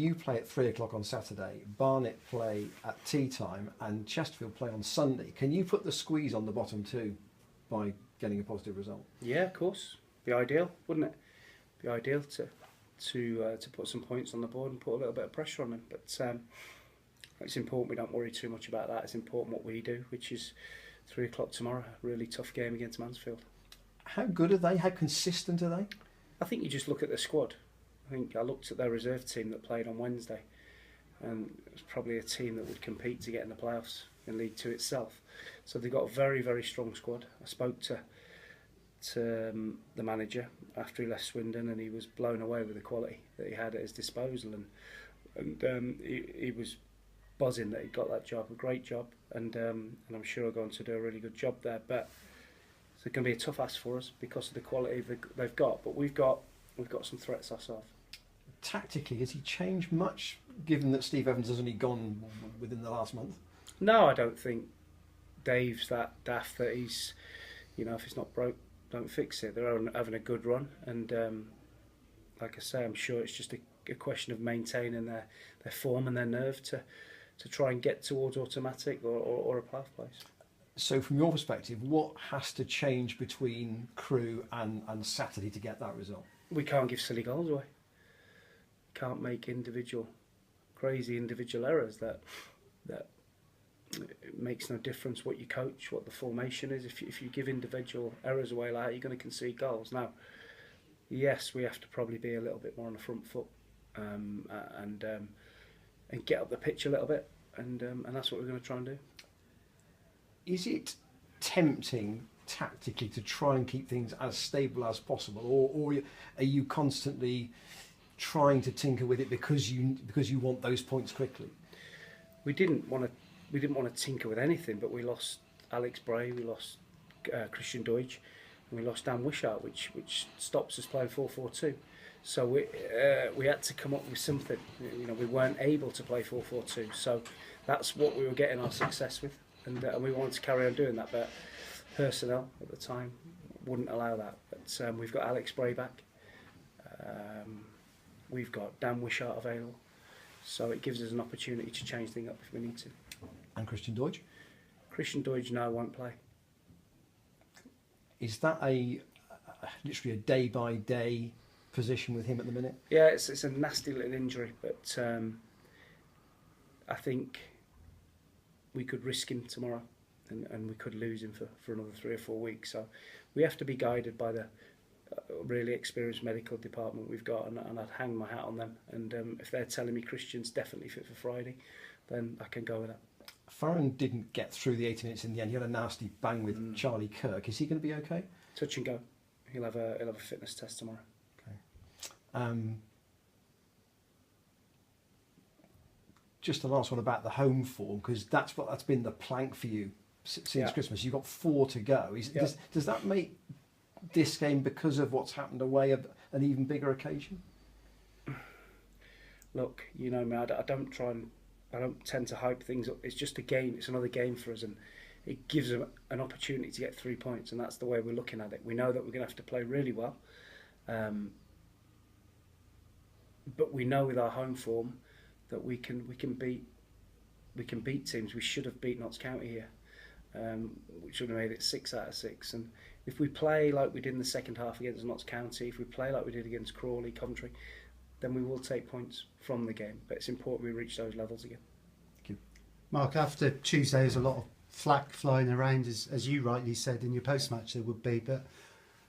you play at 3 o'clock on Saturday, Barnet play at tea time, and Chesterfield play on Sunday. Can you put the squeeze on the bottom two by getting a positive result? Yeah, of course. Be ideal, wouldn't it? Be ideal to put some points on the board and put a little bit of pressure on them. But it's important we don't worry too much about that. It's important what we do, which is 3 o'clock tomorrow. A really tough game against Mansfield. How good are they? How consistent are they? I think you just look at the squad. I think I looked at their reserve team that played on Wednesday, and it was probably a team that would compete to get in the playoffs in League Two itself. So they've got a very, very strong squad. I spoke to the manager after he left Swindon, and he was blown away with the quality that he had at his disposal, and he was buzzing that he got that job, a great job, and I'm sure he'll go on to do a really good job there. But it's going to be a tough ask for us because of the quality they've got. But we've got some threats ourselves. Tactically, has he changed much, given that Steve Evans has only gone within the last month? No, I don't think Dave's that daft that he's, if it's not broke, don't fix it. They're having a good run, and like I say, I'm sure it's just a question of maintaining their form and their nerve to try and get towards automatic or a playoff place. So from your perspective, what has to change between Crewe and Saturday to get that result? We can't give silly goals away. Can't make crazy individual errors that it makes no difference what you coach, what the formation is. If you give individual errors away like that, you're going to concede goals. Now, yes, we have to probably be a little bit more on the front foot and get up the pitch a little bit, and that's what we're going to try and do. Is it tempting tactically to try and keep things as stable as possible, or are you constantly trying to tinker with it because you want those points quickly? We didn't want to tinker with anything, but we lost Alex Bray, we lost Christian Deutsch, and we lost Dan Wishart, which stops us playing 4-4-2. So we had to come up with something. We weren't able to play 4-4-2, so that's what we were getting our success with, and we wanted to carry on doing that. But personnel at the time wouldn't allow that. But we've got Alex Bray back. We've got Dan Wishart available, so it gives us an opportunity to change things up if we need to. And Christian Deutsch? Christian Deutsch now won't play. Is that literally a day-by-day position with him at the minute? Yeah, it's a nasty little injury, but I think we could risk him tomorrow, and we could lose him for another 3 or 4 weeks. So we have to be guided by the really experienced medical department we've got, and I'd hang my hat on them. And if they're telling me Christian's definitely fit for Friday, then I can go with that. Farron didn't get through the 80 minutes in the end. He had a nasty bang with Charlie Kirk. Is he going to be okay? Touch and go. He'll have a fitness test tomorrow. Okay. Just the last one about the home form, because that's been the plank for you since Christmas. You've got 4 to go. Does that make this game, because of what's happened away, an even bigger occasion? Look, you know me, I don't tend to hype things up. It's just a game. It's another game for us, and it gives them an opportunity to get 3 points, and that's the way we're looking at it. We know that we're going to have to play really well, but we know with our home form that we can beat teams. We should have beat Notts County here. We should have made it 6 out of 6. And if we play like we did in the second half against Notts County, if we play like we did against Crawley, Coventry, then we will take points from the game. But it's important we reach those levels again. Thank you. Mark, after Tuesday, there's a lot of flack flying around, as you rightly said in your post-match there would be. But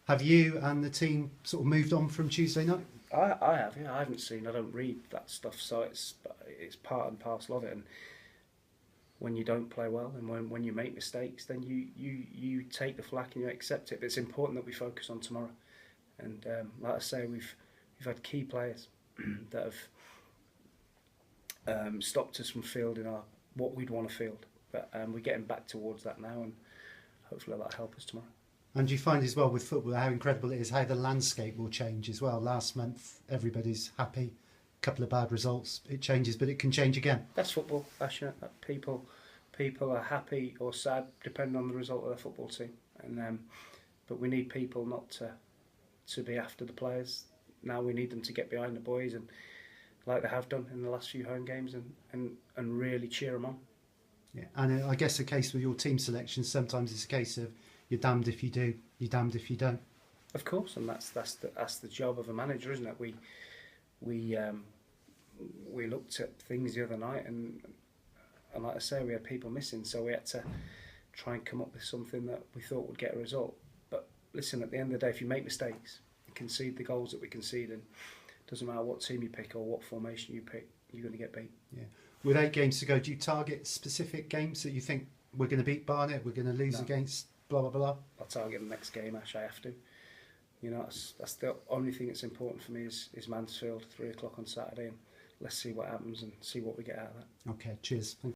have you and the team sort of moved on from Tuesday night? I have, yeah. I don't read that stuff, so it's part and parcel of it. And when you don't play well and when you make mistakes, then you take the flak and you accept it. But it's important that we focus on tomorrow. And like I say, we've had key players that have stopped us from fielding what we'd want to field. But we're getting back towards that now, and hopefully that'll help us tomorrow. And you find as well with football how incredible it is how the landscape will change as well. Last month, everybody's happy. A couple of bad results, it changes, but it can change again. That's football, passionate. People are happy or sad depending on the result of their football team. And but we need people not to be after the players. Now we need them to get behind the boys like they have done in the last few home games, and really cheer them on. Yeah, and I guess the case with your team selection, sometimes it's a case of you're damned if you do, you're damned if you don't. Of course, and that's the job of a manager, isn't it? We looked at things the other night, and like I say, we had people missing, so we had to try and come up with something that we thought would get a result. But listen, at the end of the day, if you make mistakes and concede the goals that we conceded, it doesn't matter what team you pick or what formation you pick, you're going to get beat. Yeah. With 8 games to go, do you target specific games that you think we're going to beat Barnet, we're going to lose against blah, blah, blah? I'll target the next game, Ash, I have to. You know, that's the only thing that's important for me is Mansfield, 3 o'clock on Saturday, and let's see what happens and see what we get out of that. Okay, cheers. Thank you.